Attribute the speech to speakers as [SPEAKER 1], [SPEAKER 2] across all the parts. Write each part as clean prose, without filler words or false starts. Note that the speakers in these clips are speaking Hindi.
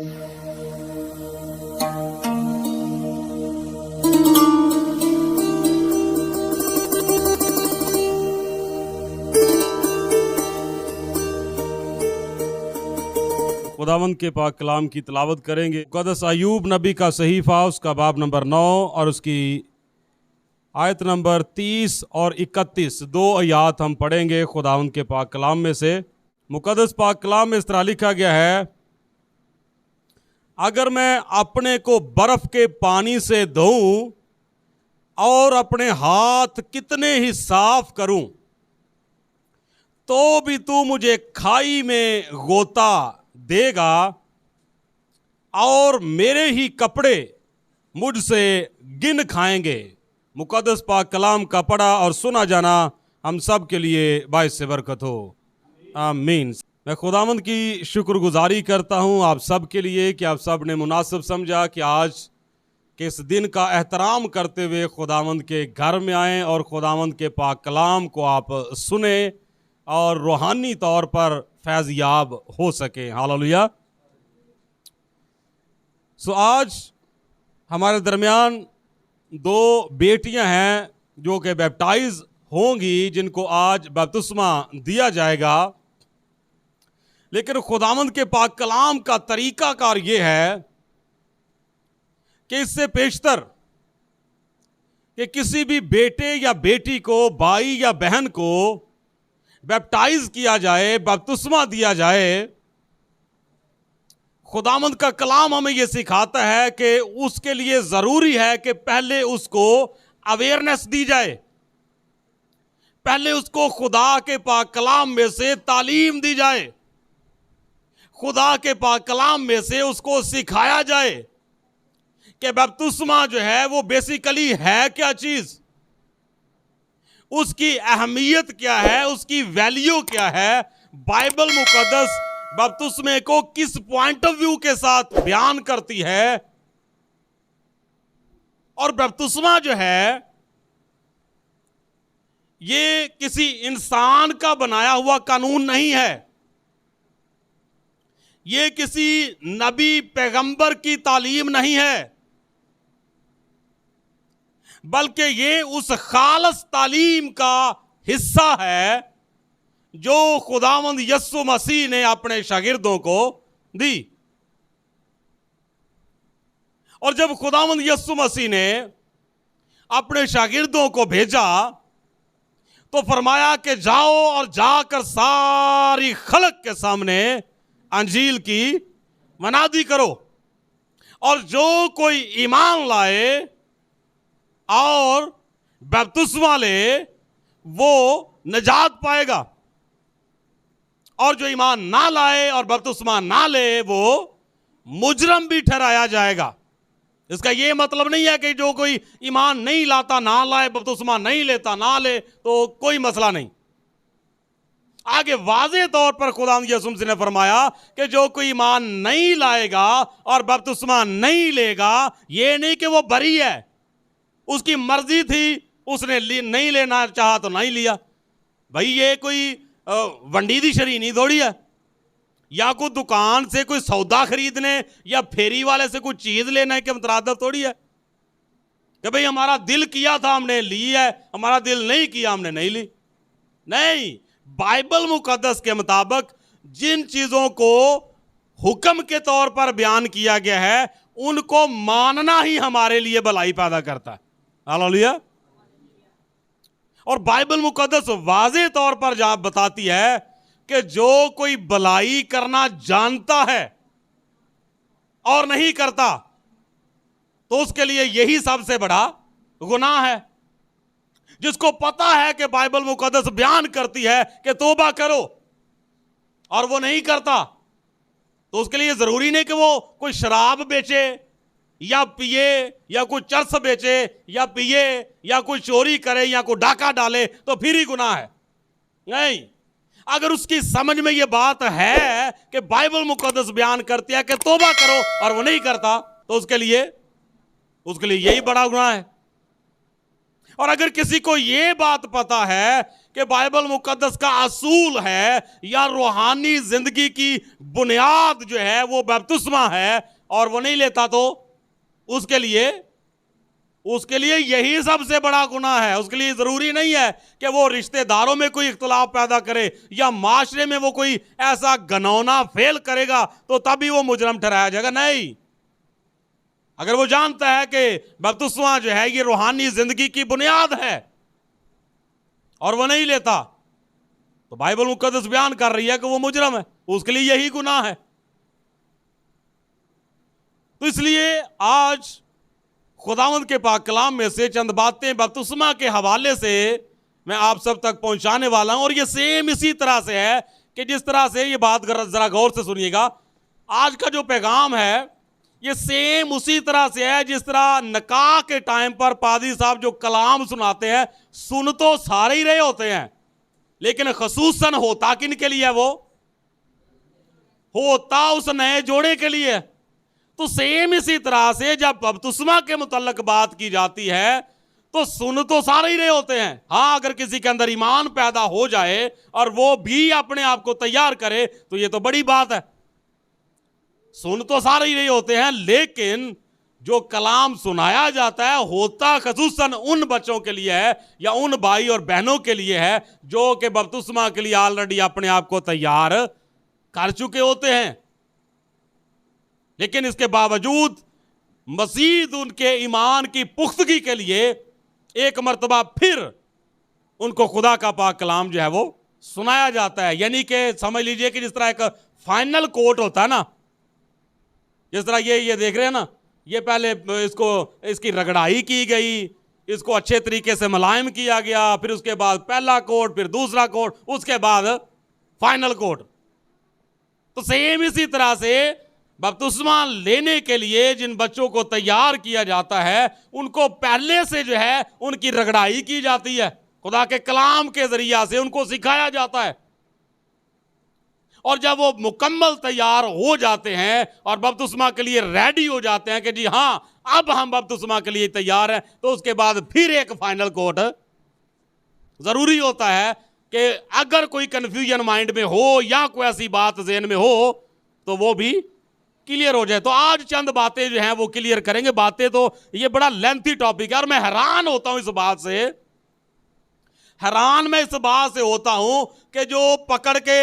[SPEAKER 1] खुदावंद के पाक कलाम की तिलावत करेंगे। मुक़द्दस अय्यूब नबी का सहीफ़ा, उसका बाब नंबर 9 और उसकी आयत नंबर 30 और 31, 2 आयात हम पढ़ेंगे खुदावंद के पाक कलाम में से। मुक़द्दस पाक कलाम में इस तरह लिखा गया है, अगर मैं अपने को बर्फ़ के पानी से धोऊं और अपने हाथ कितने ही साफ करूं, तो भी तू मुझे खाई में गोता देगा और मेरे ही कपड़े मुझसे गिन खाएंगे। मुक़द्दस पाक कलाम का पढ़ा और सुना जाना हम सब के लिए बाइस से बरकत हो, आमीन। मैं खुदावंद की शुक्रगुजारी करता हूँ आप सब के लिए कि आप सब ने मुनासिब समझा कि आज के इस दिन का एहतराम करते हुए खुदावंद के घर में आएँ और खुदावंद के पाक कलाम को आप सुने और रूहानी तौर पर फैज़याब हो सके। हालेलुया। सो आज हमारे दरमियान 2 बेटियां हैं जो कि बैप्टाइज होंगी, जिनको आज बपतिस्मा दिया जाएगा। लेकिन खुदावंद के पाक कलाम का तरीकाकार ये है कि इससे पेशतर कि किसी भी बेटे या बेटी को, भाई या बहन को बैप्टाइज किया जाए, बपतिस्मा दिया जाए, खुदावंद का कलाम हमें यह सिखाता है कि उसके लिए ज़रूरी है कि पहले उसको अवेयरनेस दी जाए, पहले उसको खुदा के पाक कलाम में से तालीम दी जाए, खुदा के पाक कलाम में से उसको सिखाया जाए कि बपतिस्मा जो है वो बेसिकली है क्या चीज़, उसकी अहमियत क्या है, उसकी वैल्यू क्या है। बाइबल मुकद्दस बपतिस्मे को किस पॉइंट ऑफ व्यू के साथ बयान करती है। और बपतिस्मा जो है ये किसी इंसान का बनाया हुआ कानून नहीं है, ये किसी नबी पैगंबर की तालीम नहीं है, बल्कि ये उस खालस तालीम का हिस्सा है जो खुदावंद यीशु मसीह ने अपने शागिर्दों को दी। और जब खुदावंद यीशु मसीह ने अपने शागिर्दों को भेजा तो फरमाया कि जाओ और जाकर सारी खलक के सामने अंजील की मनादी करो, और जो कोई ईमान लाए और बपतिस्मा ले वो नजात पाएगा, और जो ईमान ना लाए और बपतिस्मा ना ले वो मुजरम भी ठहराया जाएगा। इसका ये मतलब नहीं है कि जो कोई ईमान नहीं लाता, ना लाए, बपतिस्मा नहीं लेता, ना ले, तो कोई मसला नहीं। आगे वाज़े तौर पर खुदावंद यीशु मसीह ने फरमाया कि जो कोई ईमान नहीं लाएगा और बपतिस्मा नहीं लेगा, ये नहीं कि वो बरी है, उसकी मर्जी थी, उसने नहीं लेना चाहा तो नहीं लिया। भाई ये कोई वंडी दी शरीनी थोड़ी है, या कोई दुकान से कोई सौदा खरीदने या फेरी वाले से कोई चीज लेने के मुतरादफ थोड़ी है कि भाई हमारा दिल किया था हमने ली है, हमारा दिल नहीं किया हमने नहीं ली। नहीं, बाइबल मुकद्दस के मुताबिक जिन चीजों को हुक्म के तौर पर बयान किया गया है उनको मानना ही हमारे लिए भलाई पैदा करता है। हालेलुया। और बाइबल मुकद्दस वाज़े तौर पर जहां बताती है कि जो कोई भलाई करना जानता है और नहीं करता तो उसके लिए यही सबसे बड़ा गुनाह है। जिसको पता है कि बाइबल मुकद्दस बयान करती है कि तौबा करो और वो नहीं करता, तो उसके लिए जरूरी नहीं कि वो कोई शराब बेचे या पिए या कोई चरस बेचे या पिए या कोई चोरी करे या कोई डाका डाले तो फिर ही गुनाह है। नहीं, अगर उसकी समझ में ये बात है कि बाइबल मुकद्दस बयान करती है कि तौबा करो और वो नहीं करता, तो उसके लिए यही बड़ा गुनाह है। और अगर किसी को ये बात पता है कि बाइबल मुकद्दस का असूल है या रूहानी जिंदगी की बुनियाद जो है वो बपतिस्मा है, और वो नहीं लेता तो उसके लिए यही सबसे बड़ा गुनाह है। उसके लिए जरूरी नहीं है कि वो रिश्तेदारों में कोई इख्तलाफ पैदा करे या माशरे में वो कोई ऐसा घनौना फेल करेगा तो तभी वो मुजरम ठहराया जाएगा। नहीं, अगर वो जानता है कि बपतिस्मा जो है ये रूहानी जिंदगी की बुनियाद है और वो नहीं लेता, तो बाइबल मुकद्दस बयान कर रही है कि वो मुजरम है, उसके लिए यही गुनाह है। तो इसलिए आज खुदावंद के पाक कलाम में से चंद बातें बपतिस्मा के हवाले से मैं आप सब तक पहुंचाने वाला हूं, और ये सेम इसी तरह से है कि जिस तरह से ये बात जरा गौर से सुनिएगा, आज का जो पैगाम है ये सेम उसी तरह से है जिस तरह निकाह के टाइम पर पादरी साहब जो कलाम सुनाते हैं, सुन तो सारे ही रहे होते हैं, लेकिन खसूसन होता किन के लिए? वो होता उस नए जोड़े के लिए। तो सेम इसी तरह से जब बपतिस्मा के मुतल्लक बात की जाती है तो सुन तो सारे ही रहे होते हैं। हाँ, अगर किसी के अंदर ईमान पैदा हो जाए और वो भी अपने आप को तैयार करे तो ये तो बड़ी बात है। सुन तो सारे ही रहे होते हैं, लेकिन जो कलाम सुनाया जाता है होता खसूसन उन बच्चों के लिए है या उन भाई और बहनों के लिए है जो कि बपतिस्मा के लिए ऑलरेडी अपने आप को तैयार कर चुके होते हैं। लेकिन इसके बावजूद मजीद उनके ईमान की पुख्तगी के लिए एक मर्तबा फिर उनको खुदा का पाक कलाम जो है वो सुनाया जाता है। यानी कि समझ लीजिए कि जिस तरह एक फाइनल कोर्ट होता है ना, जिस तरह ये देख रहे हैं ना, ये पहले इसकी रगड़ाई की गई, इसको अच्छे तरीके से मुलायम किया गया, फिर उसके बाद पहला कोर्ट, फिर दूसरा कोर्ट, उसके बाद फाइनल कोर्ट। तो सेम इसी तरह से बपतिस्मा लेने के लिए जिन बच्चों को तैयार किया जाता है उनको पहले से जो है उनकी रगड़ाई की जाती है, खुदा के कलाम के जरिया से उनको सिखाया जाता है। और जब वो मुकम्मल तैयार हो जाते हैं और बपतिस्मा के लिए रेडी हो जाते हैं कि जी हां अब हम बपतिस्मा के लिए तैयार हैं, तो उसके बाद फिर एक फाइनल कोर्ट जरूरी होता है कि अगर कोई कंफ्यूजन माइंड में हो या कोई ऐसी बात ज़हन में हो तो वो भी क्लियर हो जाए। तो आज चंद बातें जो हैं वो क्लियर करेंगे। बातें तो ये बड़ा लेंथी टॉपिक है और मैं हैरान होता हूं इस बात से, हैरान मैं इस बात से होता हूं कि जो पकड़ के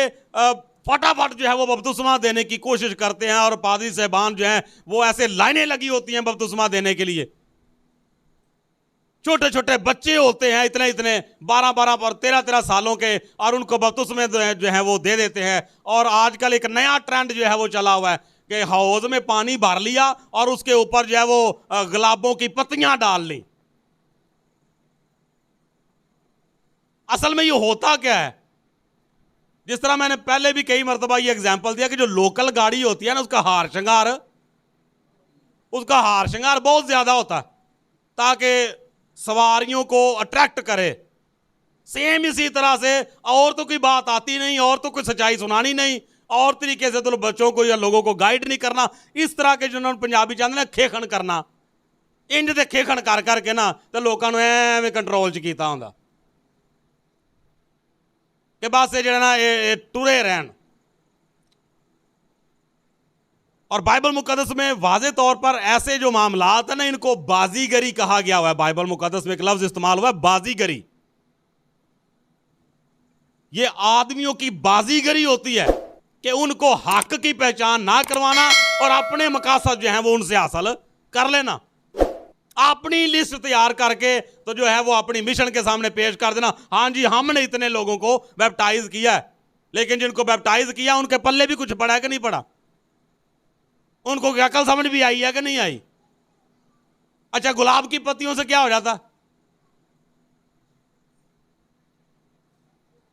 [SPEAKER 1] फटाफट जो है वो बपतिस्मा देने की कोशिश करते हैं, और पादरी साहबान जो हैं वो ऐसे लाइनें लगी होती हैं बपतिस्मा देने के लिए। छोटे छोटे बच्चे होते हैं, इतने इतने 12-12 और 13-13 सालों के, और उनको बपतिस्मे जो है वो दे देते हैं। और आजकल एक नया ट्रेंड जो है वो चला हुआ है कि हौज में पानी भर लिया और उसके ऊपर जो है वो गुलाबों की पत्तियां डाल ली। असल में ये होता क्या है? जिस तरह मैंने पहले भी कई मरतबा ये एग्जाम्पल दिया कि जो लोकल गाड़ी होती है ना, उसका हार श्रृंगार बहुत ज्यादा होता है ताकि सवारियों को अट्रैक्ट करे। सेम इसी तरह से और तो कोई बात आती नहीं, और तो कोई सच्चाई सुनानी नहीं, और तरीके से तो बच्चों को या लोगों को गाइड नहीं करना। इस तरह के जिन्होंने पंजाबी चाहते ना खेखण करना, इंज दे खेखण कर करके ना तो लोगों ने एवं कंट्रोल च किया होंदा कि बस ये ना ये टुरे रहन। और बाइबल मुकद्दस में वाज़े तौर पर ऐसे जो मामलात है ना, इनको बाजीगरी कहा गया हुआ है। बाइबल मुकद्दस में एक लफ्ज इस्तेमाल हुआ है, बाजीगरी। ये आदमियों की बाजीगरी होती है कि उनको हक की पहचान ना करवाना और अपने मकासद जो हैं वो उनसे हासिल कर लेना। अपनी लिस्ट तैयार करके तो जो है वो अपनी मिशन के सामने पेश कर देना, हाँ जी हमने इतने लोगों को बैप्टाइज किया है। लेकिन जिनको बैप्टाइज किया उनके पल्ले भी कुछ पड़ा है कि नहीं पड़ा? उनको क्या अकल समझ भी आई है कि नहीं आई? अच्छा, गुलाब की पत्तियों से क्या हो जाता?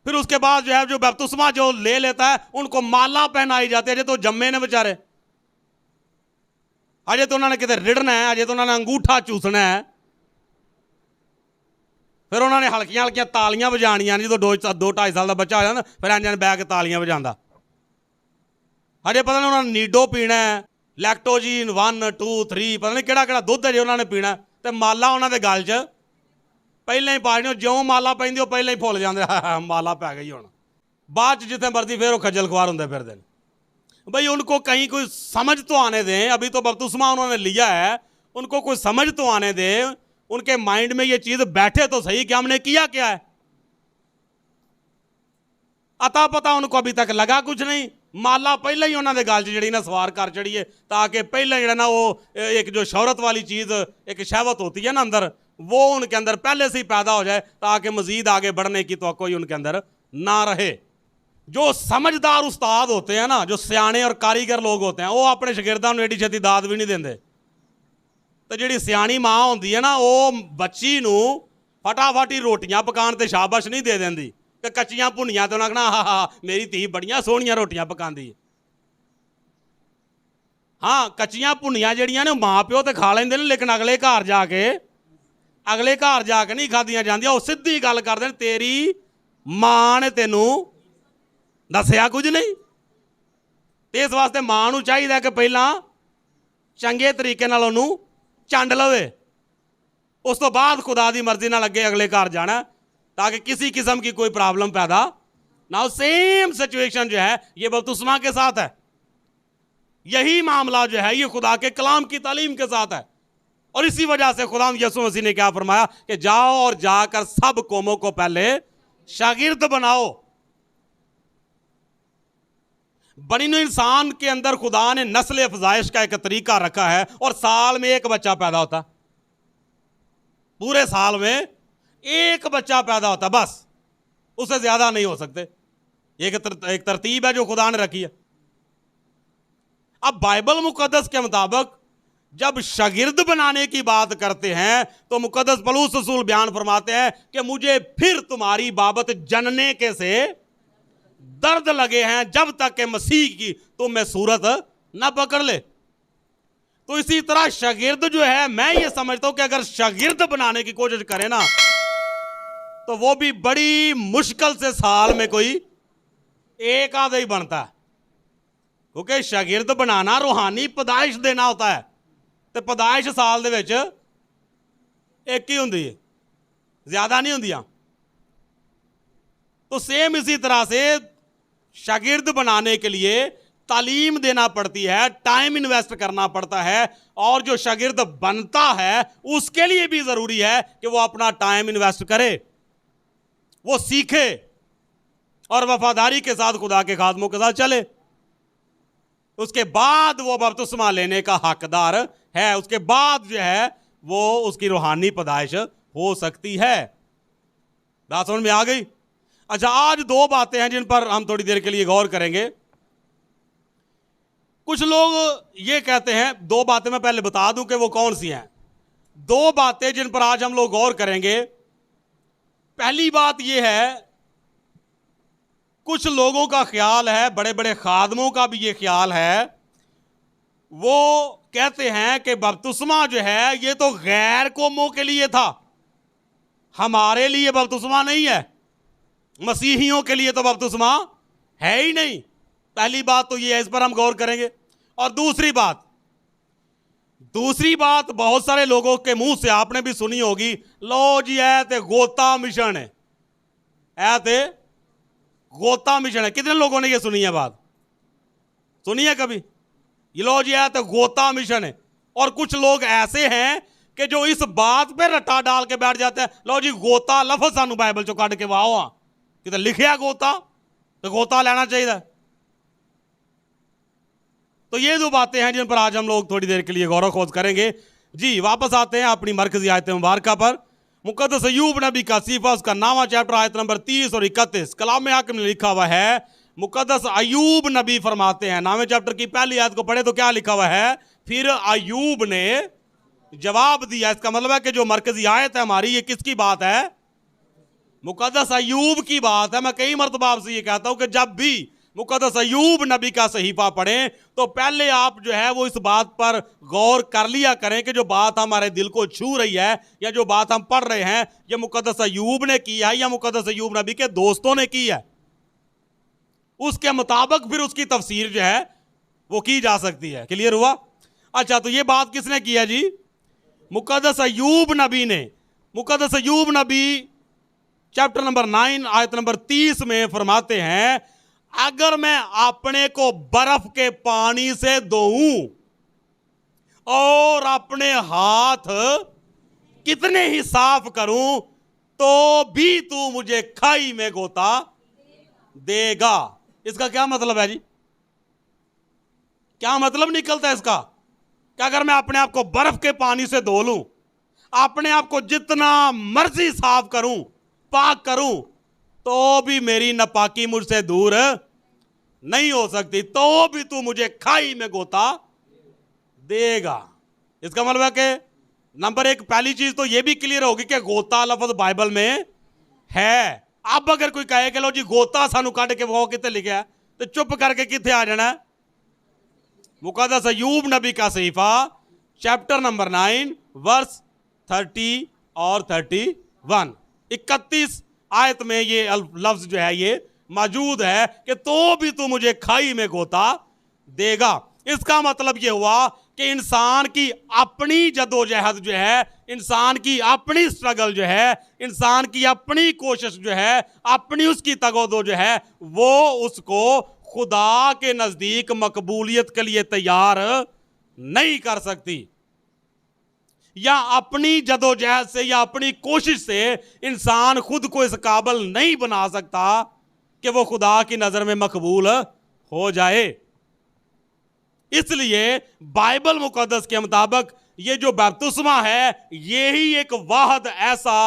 [SPEAKER 1] फिर उसके बाद जो है जो बपतिस्मा जो ले लेता है उनको माला पहनाई जाती है। अजय तो जम्मे ने बेचारे, अजय तो उन्होंने कितने रिड़ना है, अजय तो उन्होंने अंगूठा चूसना है, फिर उन्होंने हल्कियां हल्कियां तालियां बजानियां। जो 2-2.5 साल का बच्चा हो जाता फिर इंजन बह के तालियां बजाता। अजय पता नहीं उन्होंने नीडो पीना है, लैक्टोजीन 1, 2, 3 पता नहीं केड़ा केड़ा दुध अजय उन्होंने पीना, तो माला उन्होंने गल च ਪਹਿਲਾਂ ਹੀ ਪਾ ਦਿਓ, ਜਿਉਂ ਮਾਲਾ ਪੈਂਦੀ ਉਹ ਪਹਿਲਾਂ ਹੀ ਭੁੱਲ ਜਾਂਦੇ, ਮਾਲਾ पै गई ਹੁਣ। बाद जितने मर्जी फिर वो खज्जल खुआर होंगे फिर दिन। भाई उनको कहीं कोई समझ तो आने दें, अभी तो बपतिस्मा उन्होंने लिया है, उनको कोई समझ तो आने दें, उनके माइंड में ये चीज बैठे तो सही कि हमने किया क्या है। अता पता उनको अभी तक लगा कुछ नहीं। माला पहले ही उन्होंने गल जी ना सवार कर चढ़िए, ताकि पहले जो ना वो एक जो शौहरत वाली चीज़, एक शहवत होती है ना अंदर, वो उनके अंदर पहले से ही पैदा हो जाए, ताकि मजीद आगे बढ़ने की तो कोई उनके अंदर ना रहे। जो समझदार उस्ताद होते हैं ना, जो सियाने और कारीगर लोग होते हैं, वो अपने शागिर्दां नूं एडी छेती दाद भी नहीं देंदे। तो जिहड़ी सियानी माँ होंदी है ना, वो बच्ची नूं फटाफट ही रोटियां पकाउण ते शाबाश नहीं दे देंदी कि कच्चियां भुनियां ते उन्हां कहना हा मेरी धी बड़ियां सोहणियां रोटियां पकांदी। हाँ, कच्चियां भुनियां जिहड़ियां ने माँ प्यो ते खा लैंदे ने, लेकिन अगले घर जाके नहीं खादियां जांदियां। वो सीधी गल करदे ने, तेरी माँ ने तैनूं दसिया कुछ नहीं। तो इस वास्ते माँ नूं चाहिए कि पहला चंगे तरीके नाल उहनूं चंड लवे, उस तो बाद खुदा दी मर्जी नाल अगे अगले घर जाना, ताकि किसी किस्म की कोई प्रॉब्लम पैदा ना हो। सेम सिचुएशन जो है ये बपतिस्मा के साथ है, यही मामला जो है ये खुदा के कलाम की तालीम के साथ है। और इसी वजह से खुदा यीशु मसीह ने क्या फरमाया कि जाओ और जाकर सब कौमों को पहले शागिर्द बनाओ। बनी हुई इंसान के अंदर खुदा ने नस्ल अफजाइश का एक तरीका रखा है, और साल में एक बच्चा पैदा होता, पूरे साल में एक बच्चा पैदा होता, बस उससे ज्यादा नहीं हो सकते। एक तरतीब है जो खुदा ने रखी है। अब बाइबल मुकद्दस के मुताबिक जब शागिर्द बनाने की बात करते हैं, तो मुकद्दस पौलुस रसूल बयान फरमाते हैं कि मुझे फिर तुम्हारी बाबत जनने के से दर्द लगे हैं, जब तक कि मसीह की तुम में सूरत न पकड़ ले। तो इसी तरह शागिर्द जो है, मैं ये समझता हूं कि अगर शागिर्द बनाने की कोशिश करें ना, तो वो भी बड़ी मुश्किल से साल में कोई एक आधा ही बनता है, क्योंकि शागिर्द बनाना रूहानी पदाइश देना होता है, तो पदाइश साल दे विच एक ही हुंदी है, ज्यादा नहीं हुंदियां। तो सेम इसी तरह से शागिर्द बनाने के लिए तालीम देना पड़ती है, टाइम इन्वेस्ट करना पड़ता है, और जो शागिर्द बनता है उसके लिए भी ज़रूरी है कि वो अपना टाइम इन्वेस्ट करे, वो सीखे और वफादारी के साथ खुदा के खादमों के साथ चले। उसके बाद वो बपतिस्मा लेने का हकदार है, उसके बाद जो है वो उसकी रूहानी पैदाइश हो सकती है। बात समझ में आ गई? अच्छा, आज दो बातें हैं जिन पर हम थोड़ी देर के लिए गौर करेंगे। कुछ लोग ये कहते हैं, दो बातें मैं पहले बता दूं कि वो कौन सी हैं। दो बातें जिन पर आज हम लोग गौर करेंगे। पहली बात ये है, कुछ लोगों का ख्याल है, बड़े बड़े खादमों का भी ये ख्याल है, वो कहते हैं कि बपतिस्मा जो है ये तो गैर कौमों के लिए था, हमारे लिए बपतिस्मा नहीं है, मसीहियों के लिए तो बपतिस्मा है ही नहीं। पहली बात तो ये है, इस पर हम गौर करेंगे। और दूसरी बात बहुत सारे लोगों के मुंह से आपने भी सुनी होगी, लो जी ऐ ते गोता मिशन है, ऐ ते गोता मिशन है। कितने लोगों ने ये सुनी है बात? सुनी है कभी? ये लो जी ऐ ते गोता मिशन है। और कुछ लोग ऐसे हैं कि जो इस बात पे रट्टा डाल के बैठ जाते हैं, लो जी गोता लफ्ज़ सानू बाइबल चो कढ़ के वाओ, कि लिखिया गोता तो गोता लेना चाहिए। तो ये दो बातें हैं जिन पर आज हम लोग थोड़ी देर के लिए गौरव खोज करेंगे। जी, वापस आते हैं अपनी मरकजी आयत मुबारका पर। मुकद्दस अय्यूब नबी का सीफा, उसका 9वां चैप्टर, आयत नंबर 30 और 31 कलाम हाकिम में लिखा हुआ है। मुकद्दस अय्यूब नबी फरमाते हैं, 9वें चैप्टर की पहली आयत को पढ़े तो क्या लिखा हुआ है? फिर अय्यूब ने जवाब दिया। इसका मतलब है कि जो मरकजी आयत है हमारी, ये किसकी बात है? मुकद्दस अय्यूब की बात है। मैं कई मरतबा आपसे ये कहता हूं कि जब भी मुकद्दस अय्यूब नबी का सहीफा पढ़ें तो पहले आप जो है वो इस बात पर गौर कर लिया करें कि जो बात हमारे दिल को छू रही है या जो बात हम पढ़ रहे हैं, ये मुकद्दस अय्यूब ने की है या मुकद्दस अय्यूब नबी के दोस्तों ने की है। उसके मुताबिक फिर उसकी तफसीर जो है वो की जा सकती है। क्लियर हुआ? अच्छा, तो ये बात किसने की है जी? मुकद्दस अय्यूब नबी ने। मुकद्दस अय्यूब नबी चैप्टर नंबर 9 आयत नंबर 30 में फरमाते हैं, अगर मैं अपने को बर्फ के पानी से धोऊं और अपने हाथ कितने ही साफ करूं तो भी तू मुझे खाई में गोता देगा। इसका क्या मतलब है जी? क्या मतलब निकलता है इसका? कि अगर मैं अपने आप को बर्फ के पानी से धो लूं, अपने आप को जितना मर्जी साफ करूं, पाक करूं, तो भी मेरी नापाकी मुझसे दूर नहीं हो सकती, तो भी तू मुझे खाई में गोता देगा। इसका मतलब है कि नंबर एक, पहली चीज तो यह भी क्लियर होगी कि गोता लफ्ज बाइबल में है। अब अगर कोई कहे कि लो जी गोता सानू काट के वो कितने लिखा है, तो चुप करके कितने आ जाना है? मुकद्दस अय्यूब नबी का सहीफा चैप्टर नंबर 9 वर्स 30 और 31, 31 आयत में ये लफ्ज जो है ये मौजूद है कि तो भी तू मुझे खाई में गोता देगा। इसका मतलब ये हुआ कि इंसान की अपनी जदोजहद जो है, इंसान की अपनी स्ट्रगल जो है, इंसान की अपनी कोशिश जो है, अपनी उसकी तगोदो जो है, वो उसको खुदा के नजदीक मकबूलियत के लिए तैयार नहीं कर सकती। या अपनी जदोजहद से या अपनी कोशिश से इंसान खुद को इस काबिल नहीं बना सकता कि वो खुदा की नजर में मकबूल हो जाए। इसलिए बाइबल मुकद्दस के मुताबिक ये जो बपतिस्मा है, यही एक वाहद ऐसा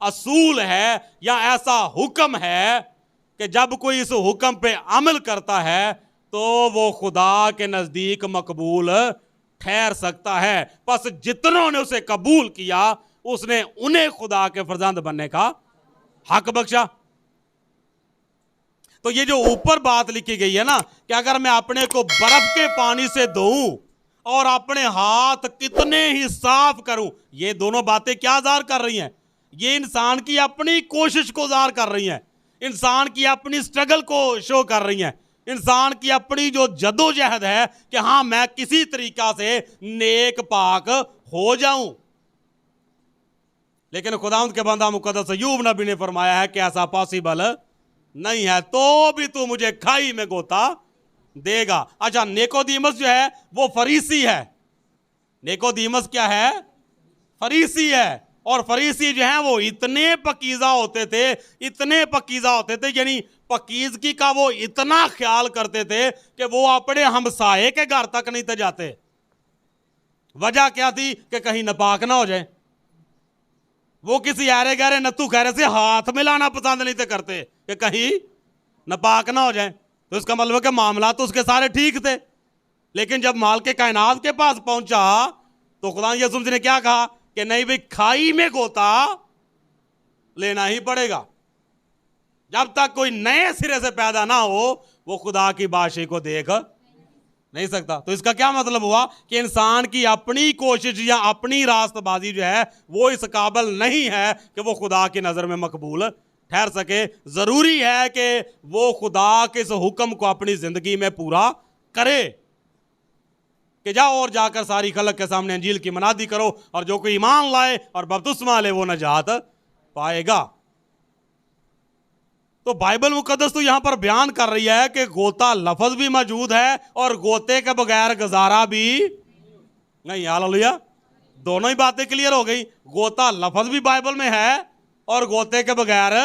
[SPEAKER 1] असूल है या ऐसा हुक्म है कि जब कोई इस हुक्म पे अमल करता है तो वो खुदा के नजदीक मकबूल ठहर सकता है। बस जितनों ने उसे कबूल किया, उसने उन्हें खुदा के फरजंद बनने का हक बख्शा। तो ये जो ऊपर बात लिखी गई है ना कि अगर मैं अपने को बर्फ के पानी से धोऊं और अपने हाथ कितने ही साफ करूं, ये दोनों बातें क्या ज़ाहिर कर रही हैं? ये इंसान की अपनी कोशिश को ज़ाहिर कर रही हैं, इंसान की अपनी स्ट्रगल को शो कर रही हैं, इंसान की अपनी जो जदोजहद है कि हाँ मैं किसी तरीका से नेक पाक हो जाऊं। लेकिन खुदावंद के बंदा मुकद्दस अय्यूब नबी ने फरमाया है कि ऐसा पॉसिबल नहीं है, तो भी तू मुझे खाई में गोता देगा। अच्छा, निकोदेमुस जो है वो फरीसी है। निकोदेमुस क्या है? फरीसी है। और फरीसी जो है वो इतने पकीज़ा होते थे, इतने पकीज़ा होते थे, यानी पकीज़गी का वो इतना ख्याल करते थे कि वो अपने हमसाये के घर तक नहीं थे जाते। वजह क्या थी? कि कहीं नापाक ना हो जाए। वो किसी यारे गहरे नत्थू खैरे से हाथ मिलाना पसंद नहीं थे करते कि कहीं नापाक ना हो जाए। तो इसका मतलब है कि मामला तो उसके सारे ठीक थे, लेकिन जब माल के कायनात के पास पहुंचा तो खुदा यसू मसीह ने क्या कहा कि नहीं भाई, खाई में गोता लेना ही पड़ेगा। जब तक कोई नए सिरे से पैदा ना हो वो खुदा की बादशाही को देख नहीं सकता। तो इसका क्या मतलब हुआ कि इंसान की अपनी कोशिश या अपनी रास्तबाजी जो है वो इस काबिल नहीं है कि वो खुदा की नज़र में मकबूल ठहर सके। ज़रूरी है कि वो खुदा के इस हुक्म को अपनी ज़िंदगी में पूरा करे कि जाओ और जाकर सारी खलक के सामने अंजील की मनादी करो, और जो कोई ईमान लाए और बपतिस्मा ले वो नजात पाएगा। तो बाइबल मुकद्दस तो यहां पर बयान कर रही है कि गोता लफ्ज भी मौजूद है और गोते के बगैर गुजारा भी नहीं। हालेलुया, दोनों ही बातें क्लियर हो गई। गोता लफ्ज भी बाइबल में है और गोते के बगैर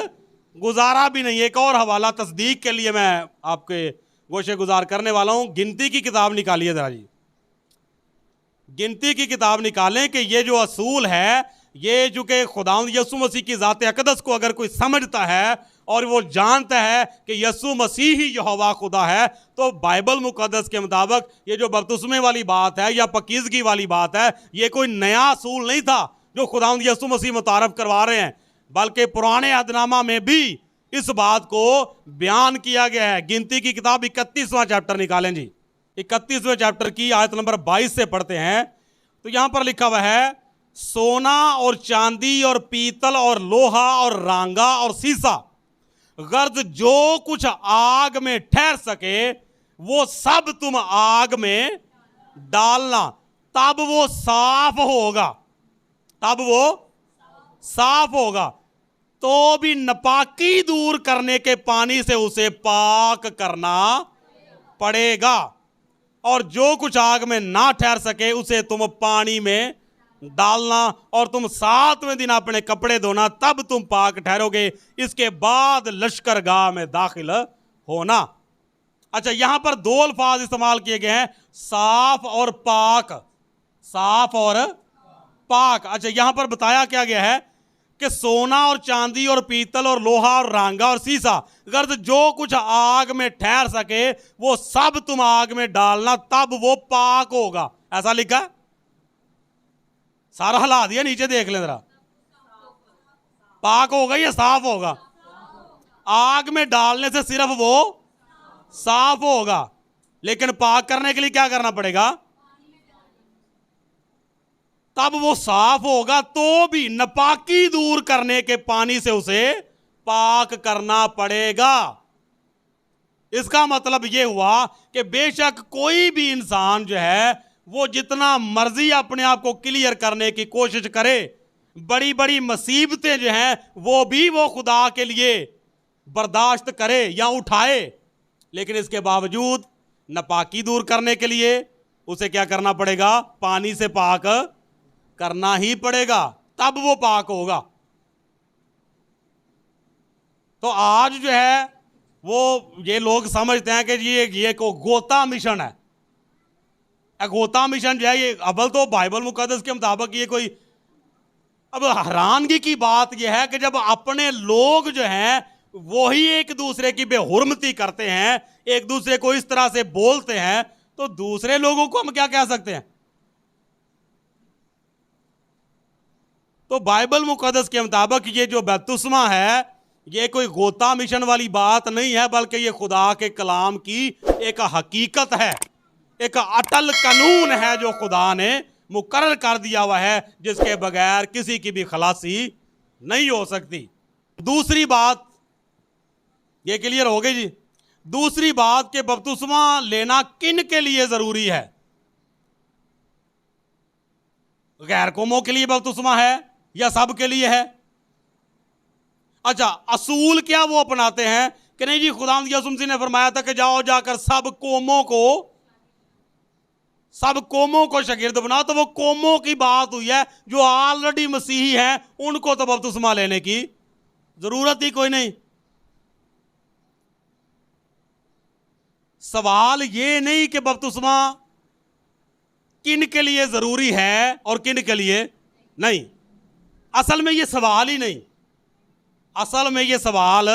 [SPEAKER 1] गुजारा भी नहीं। एक और हवाला तस्दीक के लिए मैं आपके गोशे गुजार करने वाला हूं। गिनती की किताब निकालिए जरा जी, गिनती की किताब निकालें कि ये जो असूल है, ये चूंकि खुदावंद यीशु मसीह की ज़ात अक़दस को अगर कोई समझता है और वो जानता है कि यीशु मसीह ही यहोवा खुदा है, तो बाइबल मुकद्दस के मुताबिक ये जो बपतिस्मे वाली बात है या पकीज़गी वाली बात है, ये कोई नया असूल नहीं था जो खुदावंद यीशु मसीह मुतारफ करवा रहे हैं, बल्कि पुराने अहदनामा में भी इस बात को बयान किया गया है। गिनती की किताब 31वां चैप्टर निकालें जी, 31वें चैप्टर की आयत नंबर 22 से पढ़ते हैं। तो यहां पर लिखा हुआ है, सोना और चांदी और पीतल और लोहा और रांगा और सीसा गर्द जो कुछ आग में ठहर सके वो सब तुम आग में डालना, तब वो साफ होगा। तब वो साफ होगा, तो भी नापाकी दूर करने के पानी से उसे पाक करना पड़ेगा। और जो कुछ आग में ना ठहर सके उसे तुम पानी में डालना, और तुम 7वें दिन अपने कपड़े धोना, तब तुम पाक ठहरोगे। इसके बाद लश्करगाह में दाखिल होना। अच्छा, यहां पर 2 अल्फाज इस्तेमाल किए गए हैं, साफ और पाक। साफ और पाक। अच्छा, यहां पर बताया क्या गया है कि सोना और चांदी और पीतल और लोहा और रांगा और सीसा, गर्द जो कुछ आग में ठहर सके वो सब तुम आग में डालना, तब वो पाक होगा। ऐसा लिखा है, सारा हिला दिया, नीचे देख ले जरा। पाक होगा या साफ होगा? आग में डालने से सिर्फ वो साफ होगा, लेकिन पाक करने के लिए क्या करना पड़ेगा? तब वो साफ होगा, तो भी नापाकी दूर करने के पानी से उसे पाक करना पड़ेगा। इसका मतलब यह हुआ कि बेशक कोई भी इंसान जो है वो जितना मर्जी अपने आप को क्लियर करने की कोशिश करे, बड़ी बड़ी मुसीबतें जो हैं वो भी वो खुदा के लिए बर्दाश्त करे या उठाए, लेकिन इसके बावजूद नापाकी दूर करने के लिए उसे क्या करना पड़ेगा? पानी से पाक करना ही पड़ेगा, तब वो पाक होगा। तो आज जो है वो ये लोग समझते हैं कि ये को गोता मिशन है। गोता मिशन जो है ये अव्वल तो बाइबल मुकद्दस के मुताबिक ये कोई, अब हैरानगी की बात यह है कि जब अपने लोग जो हैं वही एक दूसरे की बेहुरमती करते हैं, एक दूसरे को इस तरह से बोलते हैं, तो दूसरे लोगों को हम क्या कह सकते हैं? तो बाइबल मुकद्दस के मुताबिक ये जो बपतिस्मा है ये कोई गोता मिशन वाली बात नहीं है, बल्कि ये खुदा के कलाम की एक हकीकत है, एक अटल कानून है जो खुदा ने मुकर्रर कर दिया हुआ है, जिसके बगैर किसी की भी खलासी नहीं हो सकती। दूसरी बात ये क्लियर हो गई जी। दूसरी बात कि बपतिस्मा लेना किन के लिए जरूरी है? गैर कौमों के लिए बपतिस्मा है या सब के लिए है? अच्छा, असूल क्या वो अपनाते हैं कि नहीं जी, खुदावंद यीशु मसीह ने फरमाया था कि जाओ जाकर सब कौमों को शागिर्द बनाओ, तो वो कौमों की बात हुई है जो ऑलरेडी मसीही हैं, उनको तो बपतिस्मा लेने की जरूरत ही कोई नहीं। सवाल ये नहीं कि बपतिस्मा किन के लिए जरूरी है और किन के लिए नहीं, असल में ये सवाल ही नहीं, असल में ये सवाल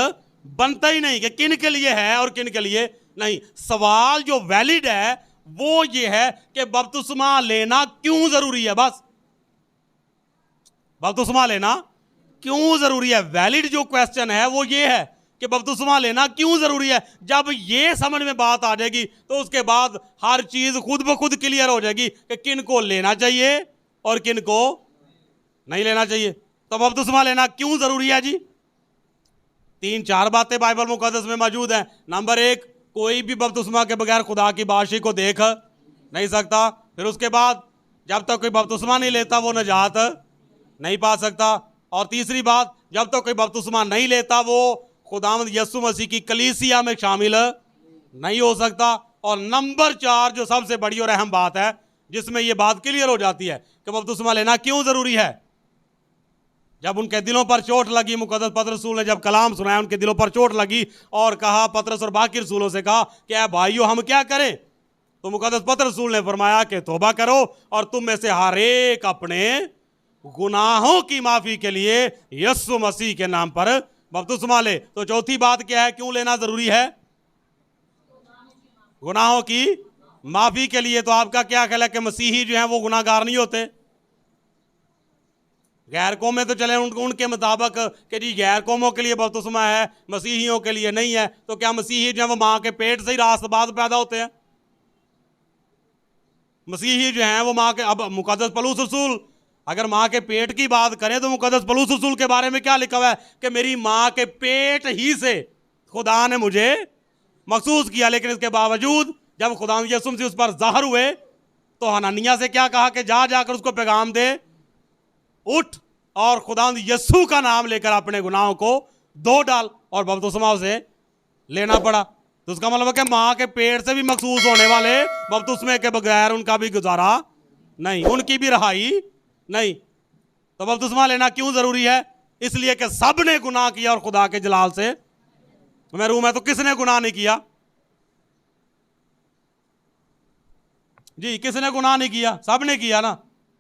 [SPEAKER 1] बनता ही नहीं कि किन के लिए है और किन के लिए नहीं। सवाल जो वैलिड है वो ये है कि बपतिस्मा लेना क्यों जरूरी है। बस बपतिस्मा लेना क्यों जरूरी है, वैलिड जो क्वेश्चन है वो ये है कि बपतिस्मा लेना क्यों जरूरी है। जब ये समझ में बात आ जाएगी तो उसके बाद हर चीज खुद ब खुद क्लियर हो जाएगी कि किन को लेना चाहिए और किन को नहीं लेना चाहिए। तो बपतिस्मा लेना क्यों जरूरी है जी? 3-4 बातें बाइबल मुकद्दस में मौजूद हैं। नंबर 1, कोई भी बपतिस्मा के बगैर खुदा की बादशाही को देख नहीं सकता। फिर उसके बाद जब तक कोई बपतिस्मा नहीं लेता वो नजात नहीं पा सकता। और तीसरी बात, जब तक कोई बपतिस्मा नहीं लेता वो खुदावंद यीशु मसीह की कलीसिया में शामिल नहीं हो सकता। और नंबर 4 जो सबसे बड़ी और अहम बात है, जिसमें यह बात क्लियर हो जाती है कि बपतिस्मा लेना क्यों जरूरी है। जब उनके दिलों पर चोट लगी, मुकद्दस पतरस रसूल ने जब कलाम सुनाया, उनके दिलों पर चोट लगी और कहा, पतरस और बाकी रसूलों से कहा कि ऐ भाइयों हम क्या करें? तो मुकद्दस पतरस रसूल ने फरमाया कि तौबा करो और तुम में से हर एक अपने गुनाहों की माफी के लिए यीशु मसीह के नाम पर बपतिस्मा ले। तो चौथी बात क्या है, क्यों लेना जरूरी है? गुनाहों की माफी के लिए। तो आपका क्या ख्याल है कि मसीही जो है वो गुनाहगार नहीं होते? गैर कौमें तो चले उनके मुताबिक कि जी गैर कौमों के लिए बपतिस्मा है, मसीहियों के लिए नहीं है। तो क्या मसीही जो है वो माँ के पेट से ही रास्तबाज पैदा होते हैं? मसीही जो है वो माँ के, अब मुकद्दस पौलुस रसूल अगर माँ के पेट की बात करें तो मुकद्दस पौलुस रसूल के बारे में क्या लिखा हुआ है कि मेरी माँ के पेट ही से खुदा ने मुझे महसूस किया। लेकिन इसके बावजूद जब खुदा यीशु मसीह उस पर ज़ाहिर हुए तो हननिया से क्या कहा कि जा जाकर उसको पैगाम दे, उठ और खुदावंद यीशु का नाम लेकर अपने गुनाहों को धो डाल, और बपतिस्मा उसे लेना पड़ा। तो उसका मतलब है कि मां के पेट से भी मखसूस होने वाले बपतिस्मे के बगैर उनका भी गुजारा नहीं, उनकी भी रहाई नहीं। तो बपतिस्मा लेना क्यों जरूरी है? इसलिए कि सब ने गुनाह किया और खुदा के जलाल से महरूम है। तो किसने गुनाह नहीं किया जी? किसने गुनाह नहीं किया? सब ने किया ना।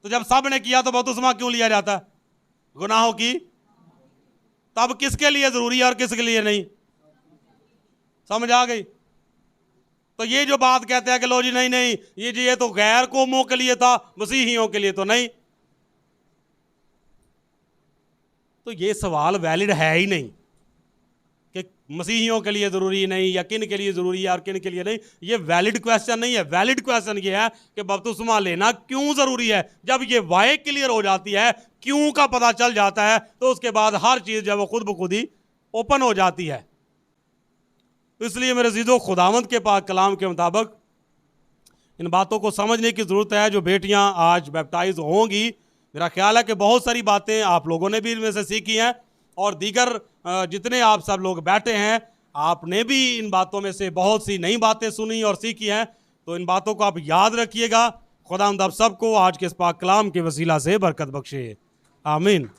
[SPEAKER 1] तो जब सब ने किया तो बपतिस्मा क्यों लिया जाता है? गुनाहों की। तब किसके लिए जरूरी है और किसके लिए नहीं? समझ आ गई? तो ये जो बात कहते हैं कि लो जी नहीं नहीं ये जी ये तो गैर कौमों के लिए था, मसीहियों के लिए तो नहीं, तो ये सवाल वैलिड है ही नहीं कि मसीहियों के लिए जरूरी नहीं या किन के लिए जरूरी है और किन के लिए नहीं। ये वैलिड क्वेश्चन नहीं है। वैलिड क्वेश्चन ये है कि बपतिस्मा लेना क्यों जरूरी है। जब ये वाई क्लियर हो जाती है, क्यों का पता चल जाता है, तो उसके बाद हर चीज जब वो खुद ब खुद ही ओपन हो जाती है। इसलिए मेरे अज़ीज़ों, खुदावंद के पाक कलाम के मुताबिक इन बातों को समझने की ज़रूरत है। जो बेटियां आज बैप्टाइज होंगी, मेरा ख्याल है कि बहुत सारी बातें आप लोगों ने भी इनमें से सीखी हैं, और दीगर जितने आप सब लोग बैठे हैं, आपने भी इन बातों में से बहुत सी नई बातें सुनी और सीखी हैं। तो इन बातों को आप याद रखिएगा। खुदावंद आप सबको आज के इस पाक कलाम के वसीला से बरकत बख्शे। आमीन।